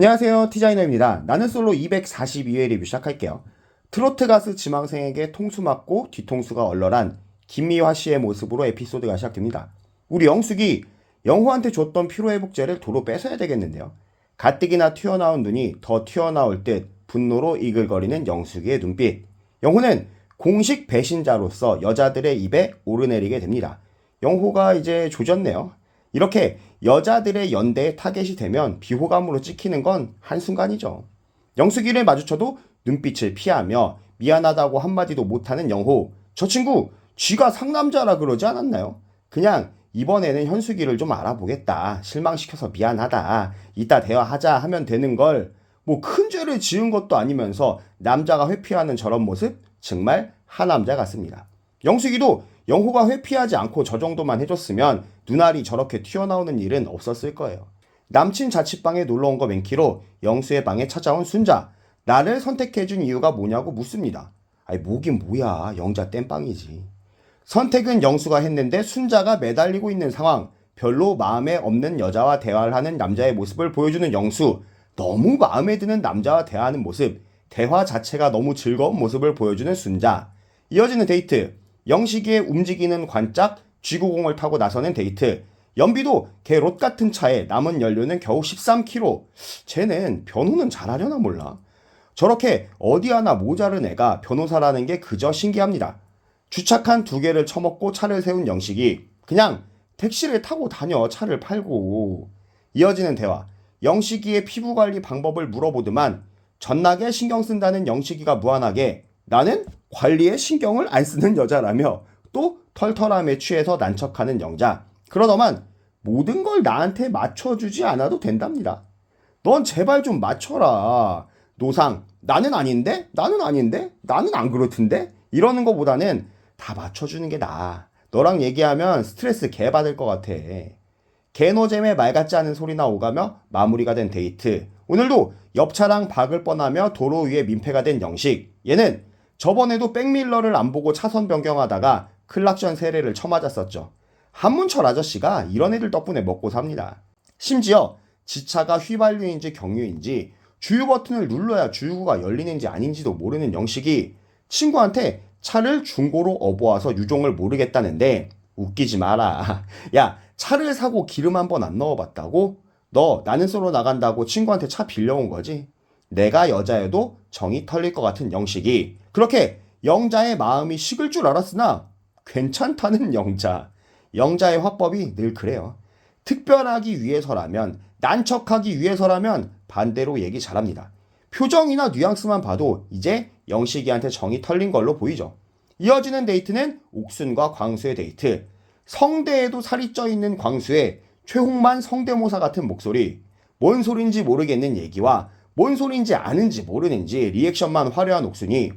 안녕하세요, 티자이너입니다. 나는 솔로 242회 리뷰 시작할게요. 트로트 가수 지망생에게 통수 맞고 뒤통수가 얼얼한 김미화 씨의 모습으로 에피소드가 시작됩니다. 우리 영숙이 영호한테 줬던 피로회복제를 도로 뺏어야 되겠는데요. 가뜩이나 튀어나온 눈이 더 튀어나올 듯 분노로 이글거리는 영숙이의 눈빛. 영호는 공식 배신자로서 여자들의 입에 오르내리게 됩니다. 영호가 이제 조졌네요. 이렇게 여자들의 연대에 타겟이 되면 비호감으로 찍히는 건 한순간이죠. 영숙이를 마주쳐도 눈빛을 피하며 미안하다고 한마디도 못하는 영호. 저 친구 쥐가 상남자라 그러지 않았나요? 그냥 이번에는 현숙이를 좀 알아보겠다. 실망시켜서 미안하다. 이따 대화하자 하면 되는 걸 뭐 큰 죄를 지은 것도 아니면서 남자가 회피하는 저런 모습 정말 하남자 같습니다. 영숙이도 영호가 회피하지 않고 저 정도만 해줬으면 눈알이 저렇게 튀어나오는 일은 없었을 거예요. 남친 자취방에 놀러온 거 맨키로 영수의 방에 찾아온 순자. 나를 선택해준 이유가 뭐냐고 묻습니다. 아니 뭐긴 뭐야, 영자 땜빵이지. 선택은 영수가 했는데 순자가 매달리고 있는 상황. 별로 마음에 없는 여자와 대화를 하는 남자의 모습을 보여주는 영수. 너무 마음에 드는 남자와 대화하는 모습. 대화 자체가 너무 즐거운 모습을 보여주는 순자. 이어지는 데이트. 영식이의 움직이는 관짝, 쥐구공을 타고 나서는 데이트. 연비도 걔 롯 같은 차에 남은 연료는 겨우 13km. 쟤는 변호는 잘하려나 몰라. 저렇게 어디 하나 모자른 애가 변호사라는 게 그저 신기합니다. 주차칸 2개를 처먹고 차를 세운 영식이 그냥 택시를 타고 다녀, 차를 팔고. 이어지는 대화. 영식이의 피부관리 방법을 물어보더만 전나게 신경 쓴다는 영식이가 무한하게 나는 관리에 신경을 안 쓰는 여자라며 또 털털함에 취해서 난척하는 영자. 그러더만 모든 걸 나한테 맞춰주지 않아도 된답니다. 넌 제발 좀 맞춰라. 노상 나는 아닌데? 나는 아닌데? 나는 안 그렇던데? 이러는 것보다는 다 맞춰주는 게 나아. 너랑 얘기하면 스트레스 개 받을 것 같아. 개노잼에 말 같지 않은 소리나 오가며 마무리가 된 데이트. 오늘도 옆차랑 박을 뻔하며 도로 위에 민폐가 된 영식. 얘는 저번에도 백밀러를 안 보고 차선 변경하다가 클락션 세례를 쳐맞았었죠. 한문철 아저씨가 이런 애들 덕분에 먹고 삽니다. 심지어 지차가 휘발유인지 경유인지 주유 버튼을 눌러야 주유구가 열리는지 아닌지도 모르는 영식이 친구한테 차를 중고로 업어와서 유종을 모르겠다는데 웃기지 마라. 야, 차를 사고 기름 한 번 안 넣어봤다고? 너 나는 솔로 나간다고 친구한테 차 빌려온 거지? 내가 여자여도 정이 털릴 것 같은 영식이 그렇게 영자의 마음이 식을 줄 알았으나 괜찮다는 영자. 영자의 화법이 늘 그래요. 특별하기 위해서라면, 난척하기 위해서라면 반대로 얘기 잘합니다. 표정이나 뉘앙스만 봐도 이제 영식이한테 정이 털린 걸로 보이죠. 이어지는 데이트는 옥순과 광수의 데이트. 성대에도 살이 쪄있는 광수의 최홍만 성대모사 같은 목소리. 뭔 소린지 모르겠는 얘기와 뭔 소린지 아는지 모르는지 리액션만 화려한 옥순이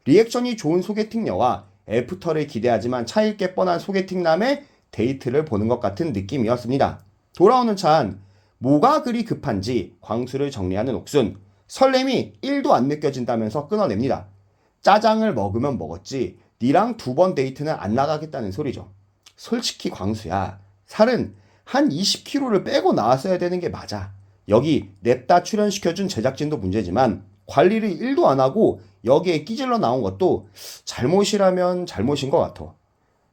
리액션이 좋은 소개팅녀와 애프터를 기대하지만 차일게 뻔한 소개팅남의 데이트를 보는 것 같은 느낌이었습니다. 돌아오는 차안 뭐가 그리 급한지 광수를 정리하는 옥순. 설렘이 1도 안 느껴진다면서 끊어냅니다. 짜장을 먹으면 먹었지 니랑 2번 데이트는 안 나가겠다는 소리죠. 솔직히 광수야, 살은 한 20kg를 빼고 나왔어야 되는 게 맞아. 여기 냅다 출연시켜준 제작진도 문제지만 관리를 1도 안 하고 여기에 끼질러 나온 것도 잘못이라면 잘못인 것 같아.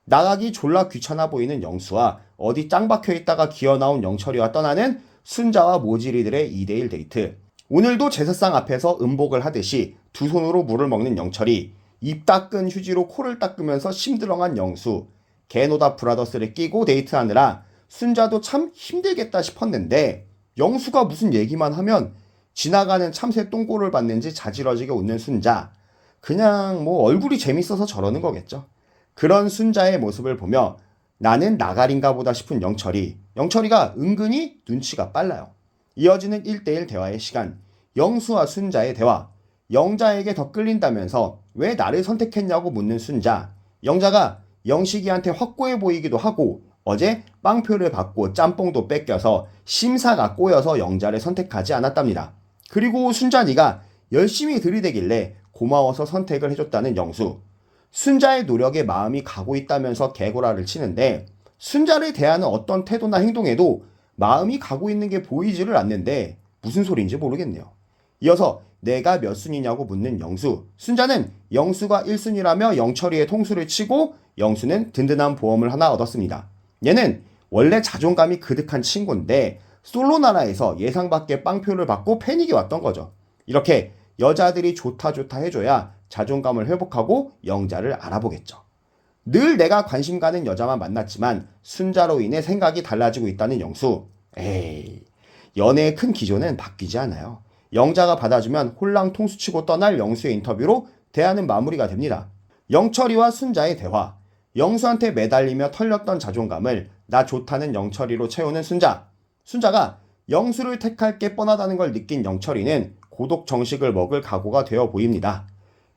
나가기 졸라 귀찮아 보이는 영수와 어디 짱 박혀있다가 기어나온 영철이와 떠나는 순자와 모지리들의 2대1 데이트. 오늘도 제사상 앞에서 음복을 하듯이 두 손으로 물을 먹는 영철이, 입 닦은 휴지로 코를 닦으면서 심드렁한 영수, 개노다 브라더스를 끼고 데이트하느라 순자도 참 힘들겠다 싶었는데 영수가 무슨 얘기만 하면 지나가는 참새 똥꼬를 봤는지 자지러지게 웃는 순자. 그냥 뭐 얼굴이 재밌어서 저러는 거겠죠. 그런 순자의 모습을 보며 나는 나가린가 보다 싶은 영철이가 은근히 눈치가 빨라요. 이어지는 1대1 대화의 시간. 영수와 순자의 대화. 영자에게 더 끌린다면서 왜 나를 선택했냐고 묻는 순자. 영자가 영식이한테 확고해 보이기도 하고 어제 빵표를 받고 짬뽕도 뺏겨서 심사가 꼬여서 영자를 선택하지 않았답니다. 그리고 순자니가 열심히 들이대길래 고마워서 선택을 해줬다는 영수. 순자의 노력에 마음이 가고 있다면서 개구라를 치는데 순자를 대하는 어떤 태도나 행동에도 마음이 가고 있는 게 보이지를 않는데 무슨 소리인지 모르겠네요. 이어서 내가 몇 순이냐고 묻는 영수. 순자는 영수가 1순위라며 영철이의 통수를 치고 영수는 든든한 보험을 하나 얻었습니다. 얘는 원래 자존감이 그득한 친구인데 솔로 나라에서 예상 밖의 빵표를 받고 패닉이 왔던 거죠. 이렇게 여자들이 좋다 해줘야 자존감을 회복하고 영자를 알아보겠죠. 늘 내가 관심 가는 여자만 만났지만 순자로 인해 생각이 달라지고 있다는 영수. 에이, 연애의 큰 기조는 바뀌지 않아요. 영자가 받아주면 홀랑 통수치고 떠날 영수의 인터뷰로 대화는 마무리가 됩니다. 영철이와 순자의 대화. 영수한테 매달리며 털렸던 자존감을 나 좋다는 영철이로 채우는 순자. 순자가 영수를 택할 게 뻔하다는 걸 느낀 영철이는 고독 정식을 먹을 각오가 되어 보입니다.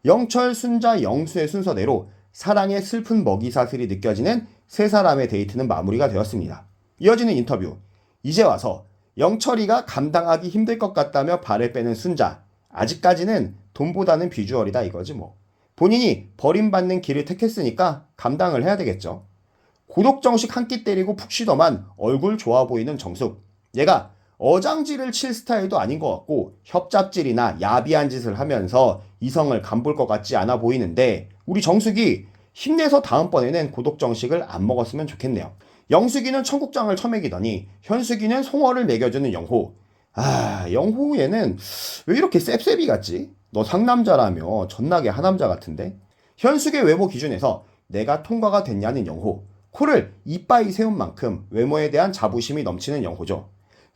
영철, 순자, 영수의 순서대로 사랑의 슬픈 먹이사슬이 느껴지는 세 사람의 데이트는 마무리가 되었습니다. 이어지는 인터뷰. 이제 와서 영철이가 감당하기 힘들 것 같다며 발을 빼는 순자. 아직까지는 돈보다는 비주얼이다 이거지 뭐. 본인이 버림받는 길을 택했으니까 감당을 해야 되겠죠. 고독정식 한 끼 때리고 푹 쉬더만 얼굴 좋아 보이는 정숙. 얘가 어장질을 칠 스타일도 아닌 것 같고 협잡질이나 야비한 짓을 하면서 이성을 간볼 것 같지 않아 보이는데 우리 정숙이 힘내서 다음번에는 고독정식을 안 먹었으면 좋겠네요. 영숙이는 청국장을 처먹이더니 현숙이는 송어를 먹여주는 영호. 영호 얘는 왜 이렇게 셉셉이 같지? 너 상남자라며 전나게 하남자 같은데? 현숙의 외모 기준에서 내가 통과가 됐냐는 영호. 코를 이빠이 세운 만큼 외모에 대한 자부심이 넘치는 영호죠.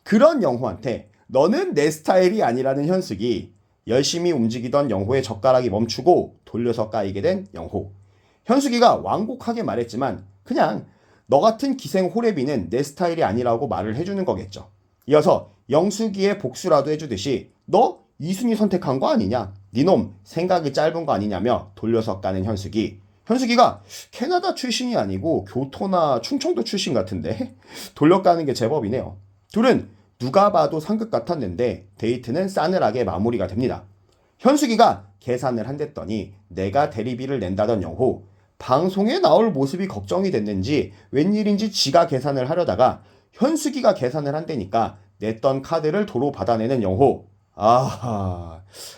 그런 영호한테 너는 내 스타일이 아니라는 현숙이 열심히 움직이던 영호의 젓가락이 멈추고 돌려서 까이게 된 영호. 현숙이가 완곡하게 말했지만 그냥 너 같은 기생 호래비는 내 스타일이 아니라고 말을 해주는 거겠죠. 이어서 영숙이의 복수라도 해주듯이 너 이순이 선택한 거 아니냐? 니놈 생각이 짧은 거 아니냐며 돌려서 까는 현숙이. 현숙이가 캐나다 출신이 아니고 교토나 충청도 출신 같은데 돌려까는 게 제법이네요. 둘은 누가 봐도 상극 같았는데 데이트는 싸늘하게 마무리가 됩니다. 현숙이가 계산을 한댔더니 내가 대리비를 낸다던 영호. 방송에 나올 모습이 걱정이 됐는지 웬일인지 지가 계산을 하려다가 현숙이가 계산을 한다니까 냈던 카드를 도로 받아내는 영호.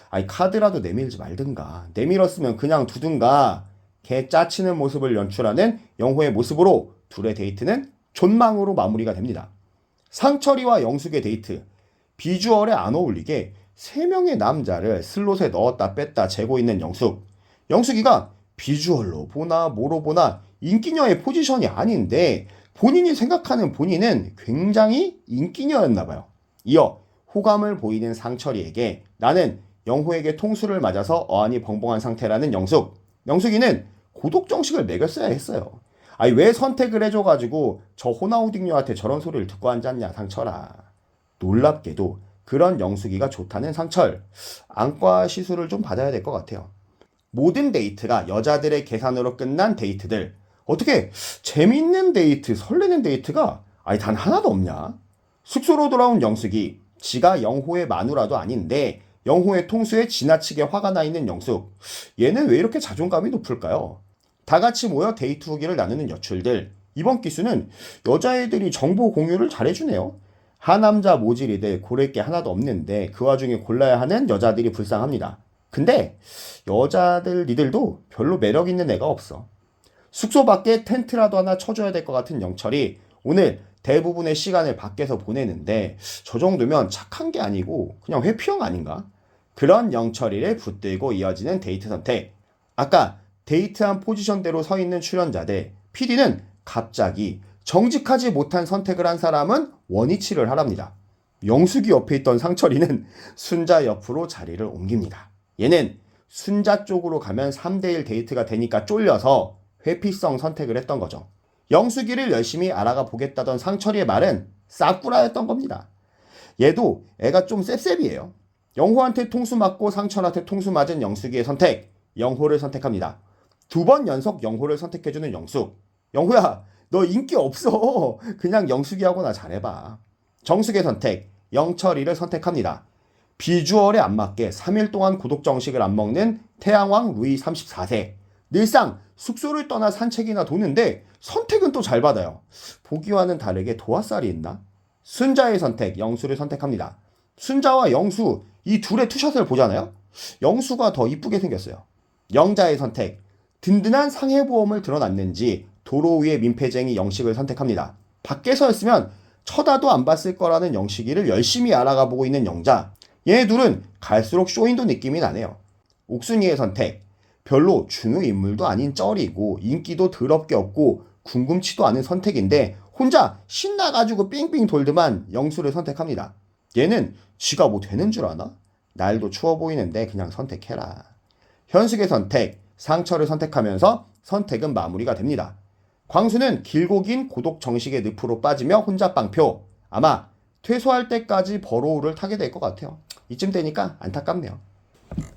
아니 카드라도 내밀지 말든가. 내밀었으면 그냥 두든가. 개 짜치는 모습을 연출하는 영호의 모습으로 둘의 데이트는 존망으로 마무리가 됩니다. 상철이와 영숙의 데이트. 비주얼에 안 어울리게 3명의 남자를 슬롯에 넣었다 뺐다 재고 있는 영숙. 영숙이가 비주얼로 보나 뭐로 보나 인기녀의 포지션이 아닌데 본인이 생각하는 본인은 굉장히 인기녀였나 봐요. 이어 호감을 보이는 상철이에게 나는 영호에게 통수를 맞아서 어안이 벙벙한 상태라는 영숙. 영숙이는 고독정식을 먹였어야 했어요. 왜 선택을 해줘가지고 저 호나우딩녀한테 저런 소리를 듣고 앉았냐 상철아. 놀랍게도 그런 영숙이가 좋다는 상철. 안과 시술을 좀 받아야 될 것 같아요. 모든 데이트가 여자들의 계산으로 끝난 데이트들. 어떻게 재밌는 데이트, 설레는 데이트가 단 하나도 없냐? 숙소로 돌아온 영숙이 지가 영호의 마누라도 아닌데 영호의 통수에 지나치게 화가 나 있는 영숙. 얘는 왜 이렇게 자존감이 높을까요? 다 같이 모여 데이트 후기를 나누는 여출들. 이번 기수는 여자애들이 정보 공유를 잘해주네요. 하남자 모질이들 고를 게 하나도 없는데 그 와중에 골라야 하는 여자들이 불쌍합니다. 근데 여자들 니들도 별로 매력 있는 애가 없어. 숙소 밖에 텐트라도 하나 쳐줘야 될 것 같은 영철이 오늘 대부분의 시간을 밖에서 보내는데 저 정도면 착한 게 아니고 그냥 회피형 아닌가? 그런 영철이를 붙들고 이어지는 데이트 선택. 아까 데이트한 포지션대로 서 있는 출연자들. PD는 갑자기 정직하지 못한 선택을 한 사람은 원위치를 하랍니다. 영숙이 옆에 있던 상철이는 순자 옆으로 자리를 옮깁니다. 얘는 순자 쪽으로 가면 3대1 데이트가 되니까 쫄려서 회피성 선택을 했던 거죠. 영숙이를 열심히 알아가 보겠다던 상철이의 말은 싸구라였던 겁니다. 얘도 애가 좀 셉셉이에요. 영호한테 통수 맞고 상철한테 통수 맞은 영숙이의 선택. 영호를 선택합니다. 2번 연속 영호를 선택해주는 영숙. 영호야, 너 인기 없어. 그냥 영숙이하고나 잘해봐. 정숙의 선택. 영철이를 선택합니다. 비주얼에 안 맞게 3일 동안 고독정식을 안 먹는 태양왕 루이 34세. 늘상 숙소를 떠나 산책이나 도는데 선택은 또 잘 받아요. 보기와는 다르게 도화살이 있나? 순자의 선택, 영수를 선택합니다. 순자와 영수 이 둘의 투샷을 보잖아요. 영수가 더 이쁘게 생겼어요. 영자의 선택. 든든한 상해보험을 들어놨는지 도로 위의 민폐쟁이 영식을 선택합니다. 밖에서였으면 쳐다도 안 봤을 거라는 영식이를 열심히 알아가 보고 있는 영자. 얘네 둘은 갈수록 쇼인도 느낌이 나네요. 옥순이의 선택. 별로 중요 인물도 아닌 쩔이고 인기도 더럽게 없고 궁금치도 않은 선택인데 혼자 신나가지고 삥삥 돌더만 영수를 선택합니다. 얘는 쥐가 뭐 되는 줄 아나? 날도 추워 보이는데 그냥 선택해라. 현숙의 선택. 상처를 선택하면서 선택은 마무리가 됩니다. 광수는 길고 긴 고독 정식의 늪으로 빠지며 혼자 빵표. 아마 퇴소할 때까지 버로우를 타게 될 것 같아요. 이쯤 되니까 안타깝네요.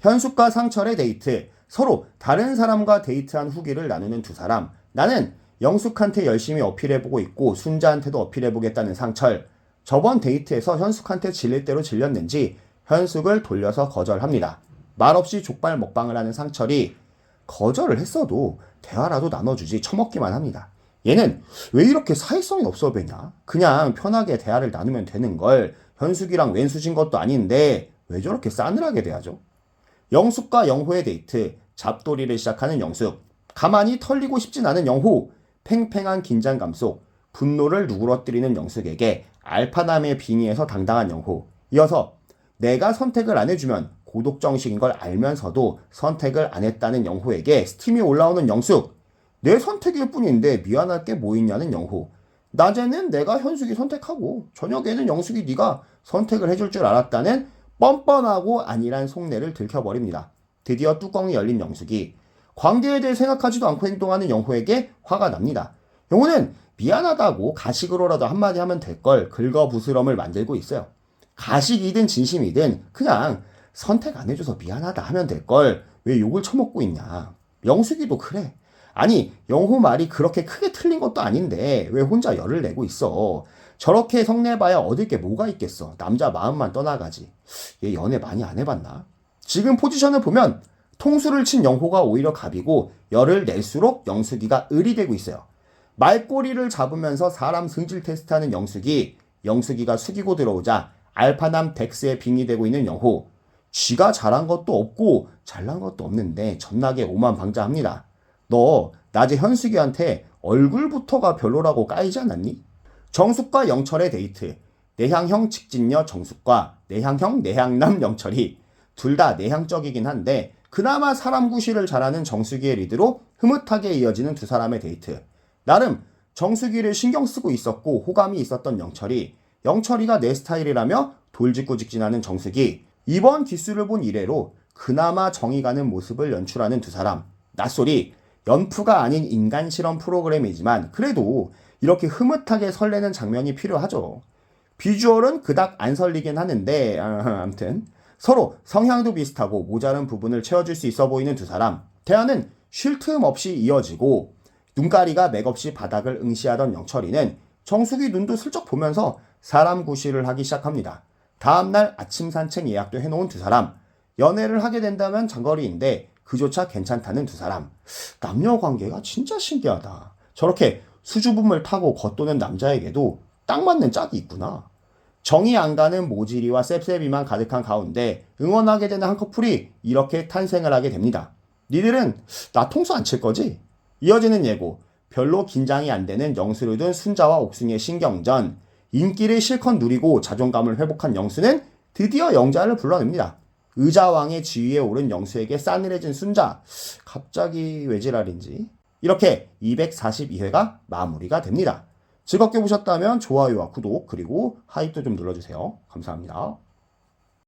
현숙과 상철의 데이트. 서로 다른 사람과 데이트한 후기를 나누는 두 사람. 나는 영숙한테 열심히 어필해보고 있고 순자한테도 어필해보겠다는 상철. 저번 데이트에서 현숙한테 질릴 대로 질렸는지 현숙을 돌려서 거절합니다. 말없이 족발 먹방을 하는 상철이 거절을 했어도 대화라도 나눠주지 처먹기만 합니다. 얘는 왜 이렇게 사회성이 없어 보이냐? 그냥 편하게 대화를 나누면 되는 걸 현숙이랑 왼수진 것도 아닌데 왜 저렇게 싸늘하게 대하죠? 영숙과 영호의 데이트, 잡돌이를 시작하는 영숙, 가만히 털리고 싶진 않은 영호, 팽팽한 긴장감 속 분노를 누그러뜨리는 영숙에게 알파남의 빙의에서 당당한 영호, 이어서 내가 선택을 안 해주면 고독정식인 걸 알면서도 선택을 안 했다는 영호에게 스팀이 올라오는 영숙, 내 선택일 뿐인데 미안할 게 뭐 있냐는 영호, 낮에는 내가 현숙이 선택하고 저녁에는 영숙이 네가 선택을 해줄 줄 알았다는 뻔뻔하고 아니란 속내를 들켜버립니다. 드디어 뚜껑이 열린 영숙이 관계에 대해 생각하지도 않고 행동하는 영호에게 화가 납니다. 영호는 미안하다고 가식으로라도 한마디 하면 될 걸 긁어부스럼을 만들고 있어요. 가식이든 진심이든 그냥 선택 안 해줘서 미안하다 하면 될 걸 왜 욕을 처먹고 있냐. 영숙이도 그래. 아니 영호 말이 그렇게 크게 틀린 것도 아닌데 왜 혼자 열을 내고 있어. 저렇게 성내봐야 얻을 게 뭐가 있겠어. 남자 마음만 떠나가지. 얘 연애 많이 안 해봤나? 지금 포지션을 보면 통수를 친 영호가 오히려 갑이고 열을 낼수록 영숙이가 을이 되고 있어요. 말꼬리를 잡으면서 사람 승질 테스트하는 영숙이가 숙이고 들어오자 알파남 덱스에 빙의되고 있는 영호. 쥐가 잘한 것도 없고 잘난 것도 없는데 전나게 오만방자합니다. 너 낮에 현숙이한테 얼굴부터가 별로라고 까이지 않았니? 정숙과 영철의 데이트. 내향형 직진녀 정숙과 내향형 내향남 영철이 둘 다 내향적이긴 한데 그나마 사람 구실을 잘하는 정숙이의 리드로 흐뭇하게 이어지는 두 사람의 데이트. 나름 정숙이를 신경 쓰고 있었고 호감이 있었던 영철이가 내 스타일이라며 돌직구 직진하는 정숙이, 이번 기수를 본 이래로 그나마 정이 가는 모습을 연출하는 두 사람. 낯소리, 연프가 아닌 인간 실험 프로그램이지만 그래도 이렇게 흐뭇하게 설레는 장면이 필요하죠. 비주얼은 그닥 안 설리긴 하는데 아무튼 서로 성향도 비슷하고 모자른 부분을 채워줄 수 있어 보이는 두 사람. 대화는 쉴 틈 없이 이어지고 눈가리가 맥없이 바닥을 응시하던 영철이는 정숙이 눈도 슬쩍 보면서 사람 구실을 하기 시작합니다. 다음날 아침 산책 예약도 해놓은 두 사람. 연애를 하게 된다면 장거리인데 그조차 괜찮다는 두 사람. 남녀 관계가 진짜 신기하다. 저렇게 수줍음을 타고 겉도는 남자에게도 딱 맞는 짝이 있구나. 정이 안 가는 모질이와 셉셉이만 가득한 가운데 응원하게 되는 한 커플이 이렇게 탄생을 하게 됩니다. 니들은 나 통수 안 칠 거지? 이어지는 예고. 별로 긴장이 안 되는 영수를 둔 순자와 옥순이의 신경전. 인기를 실컷 누리고 자존감을 회복한 영수는 드디어 영자를 불러냅니다. 의자왕의 지위에 오른 영수에게 싸늘해진 순자. 갑자기 왜 지랄인지. 이렇게 242회가 마무리가 됩니다. 즐겁게 보셨다면 좋아요와 구독 그리고 하이도 좀 눌러주세요. 감사합니다.